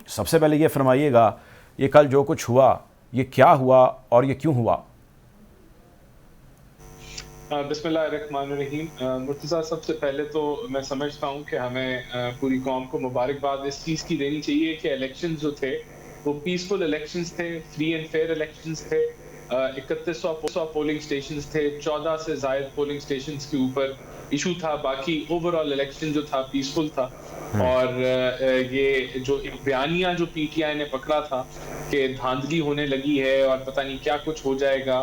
सबसे पहले ये फरमाइएगा, ये कल जो कुछ हुआ ये क्या हुआ और ये क्यों हुआ? बिस्मिल्लाहिर्रहमानिर्रहीम। मुर्तज़ा, सबसे पहले तो मैं समझता हूँ कि हमें पूरी कौम को मुबारकबाद इस चीज़ की देनी चाहिए कि इलेक्शंस जो थे वो पीसफुल इलेक्शंस थे, फ्री एंड फेयर इलेक्शंस थे। 3100 पोलिंग स्टेशंस थे, 14 से ज़ायद पोलिंग स्टेशंस के ऊपर इशू था। बाकी ओवरऑल इलेक्शन जो था पीसफुल था। और ये जो एक बयानिया जो पीटीआई ने पकड़ा था कि धांधली होने लगी है और पता नहीं क्या कुछ हो जाएगा,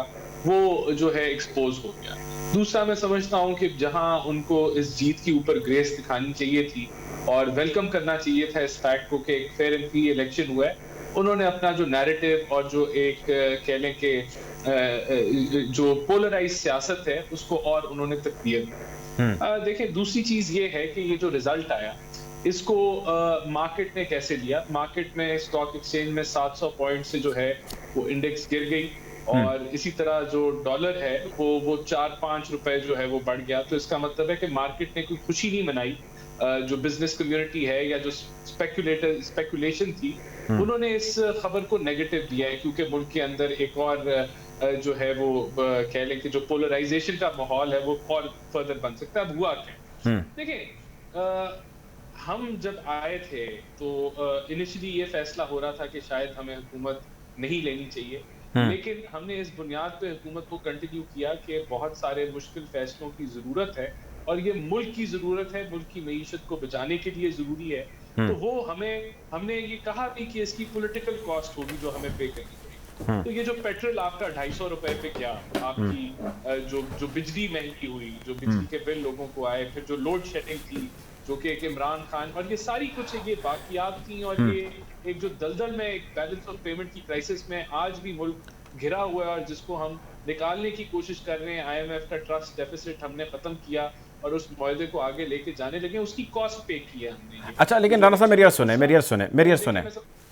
वो जो है एक्सपोज हो गया। दूसरा, मैं समझता हूँ कि जहां उनको इस जीत के ऊपर ग्रेस दिखानी चाहिए थी और वेलकम करना चाहिए था इस फैक्ट को कि एक फेयर एंड फ्री इलेक्शन हुआ है, उन्होंने अपना जो नैरेटिव और जो एक कह लें कि जो पोलराइज सियासत है उसको और उन्होंने तकवीर दी। देखिए, दूसरी चीज ये है कि ये जो रिजल्ट आया इसको मार्केट ने कैसे लिया। मार्केट में स्टॉक एक्सचेंज में 700 पॉइंट से जो है वो इंडेक्स गिर गई और इसी तरह जो डॉलर है वो 4-5 रुपए जो है वो बढ़ गया। तो इसका मतलब है कि मार्केट ने कोई खुशी नहीं मनाई। जो बिजनेस कम्युनिटी है या जो स्पेकुलेशन थी, उन्होंने इस खबर को नेगेटिव लिया है, क्योंकि मुल्क के अंदर एक और जो है वो कह लें कि जो पोलराइजेशन का माहौल है वो और फर्दर बन सकता है। अब हुआ क्या, देखिए, हम जब आए थे तो इनिशियली ये फैसला हो रहा था कि शायद हमें हुकूमत नहीं लेनी चाहिए, लेकिन हमने इस बुनियाद पे हुकूमत को कंटिन्यू किया कि बहुत सारे मुश्किल फैसलों की जरूरत है और ये मुल्क की जरूरत है, मुल्क की मईशत को बचाने के लिए जरूरी है। तो वो हमने ये कहा भी कि इसकी पॉलिटिकल कॉस्ट होगी जो हमें पे करनी पड़ेगी। तो ये जो पेट्रोल आपका 250 रुपए पे गया, आपकी जो बिजली महंगी हुई, जो बिजली के बिल लोगों को आए, फिर जो लोड शेडिंग थी जो कि एक इमरान खान, और ये सारी कुछ ये बाकियात थी, और ये एक जो दलदल में एक बैलेंस ऑफ पेमेंट की क्राइसिस में आज भी मुल्क घिरा हुआ है और जिसको हम निकालने की कोशिश कर रहे हैं। आईएमएफ का ट्रस्ट डेफिसिट हमने खत्म किया और उस मुआहदे को आगे लेके जाने लगे, उसकी कॉस्ट पे की है हमने। अच्छा, लेकिन राना साहब मेरी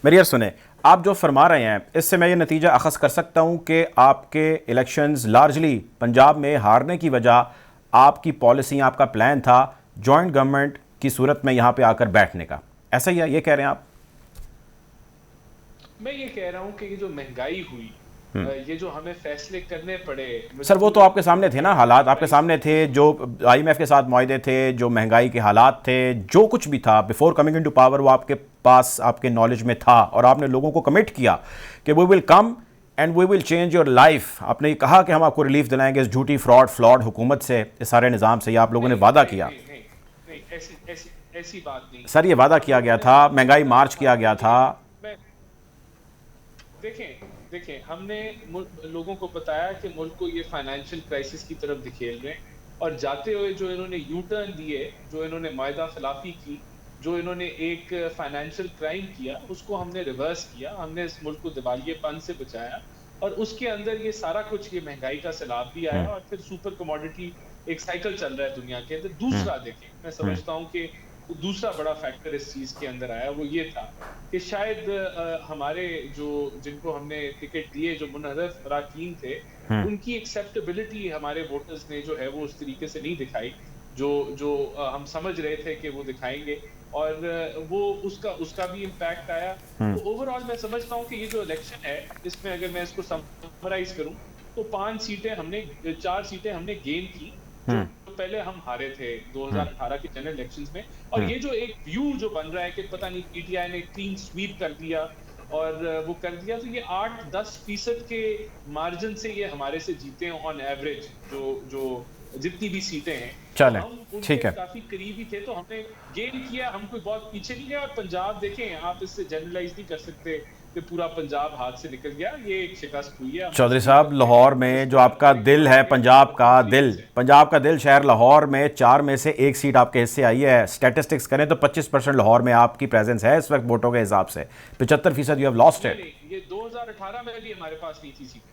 यार सुने, आप जो फरमा रहे हैं इससे मैं ये नतीजा अखज़ कर सकता हूँ कि आपके इलेक्शंस लार्जली पंजाब में हारने की वजह आपकी पॉलिसी, आपका प्लान था जॉइंट गवर्नमेंट की सूरत में यहाँ पे आकर बैठने का, ऐसा ही है, ये कह रहे हैं आप? मैं ये कह रहा हूँ कि ये जो महंगाई हुई, ये जो हमें फैसले करने पड़े। सर वो तो आपके सामने थे ना, हालात आपके सामने थे, जो आईएमएफ के साथ मुआहदे थे, जो महंगाई के हालात थे, जो कुछ भी था बिफोर कमिंग इनटू पावर, वो आपके पास आपके नॉलेज में था और आपने लोगों को कमिट किया कि we will come and we will change your life. आपने कहा कि हम आपको रिलीफ दिलाएंगे इस झूठी फ्लॉड हुकूमत से, इस सारे निज़ाम से, ये आप लोगों ने वादा किया। ऐसी बात नहीं सर, ये वादा किया गया था, महंगाई मार्च किया गया था। देखें, हमने लोगों को बताया कि मुल्क को ये फाइनेंशियल क्राइसिस की तरफ धकेल रहे हैं, और जाते हुए जो इन्होंने यू टर्न दिए, जो इन्होंने मायदा खिलाफी की, जो इन्होंने एक फाइनेंशियल क्राइम किया, उसको हमने रिवर्स किया। हमने इस मुल्क को दिवालियेपन से बचाया और उसके अंदर ये सारा कुछ, ये महंगाई का सैलाब भी आया और फिर सुपर कमोडिटी एक साइकिल चल रहा है दुनिया के अंदर। दूसरा देखें, मैं समझता हूँ कि दूसरा बड़ा फैक्टर इस चीज के अंदर आया, वो ये था कि शायद हमारे जो जिनको हमने टिकट दिए, जो मुनहरफ अराकीन थे, उनकी एक्सेप्टेबिलिटी हमारे वोटर्स ने जो है वो उस तरीके से नहीं दिखाई जो हम समझ रहे थे कि वो दिखाएंगे, और वो उसका भी इम्पैक्ट आया। तो ओवरऑल मैं समझता हूँ कि ये जो इलेक्शन है, इसमें अगर मैं इसको समराइज करूँ तो 4 सीटें हमने गेन की, जो पहले हम हारे थे 2018 के जनरल इलेक्शंस में। और ये जो एक व्यू जो बन रहा है कि पता नहीं पीटीआई ने क्लीन स्वीप कर दिया और वो कर दिया, तो ये 8-10% के मार्जिन से ये हमारे से जीते हैं ऑन एवरेज, जो जितनी भी सीटें हैं। चलें, हम ठीक है, काफी करीबी थे, तो हमने गेन किया, हम कोई बहुत पीछे नहीं गए। और पंजाब देखें, आप इससे जनरलाइज नहीं कर सकते कि पूरा पंजाब हाथ से निकल गया, ये एक शिकस्त हुई है। चौधरी साहब, लाहौर में जो आपका दिल है, पंजाब का दिल शहर लाहौर में 4 में से 1 सीट आपके हिस्से आई है। स्टैटिस्टिक्स करें तो 25% लाहौर में आपकी प्रेजेंस है इस वक्त वोटों के हिसाब से, 75% यू हैव लॉस्ट इट। ये 2018 में भी हमारे पास नहीं थी सीट।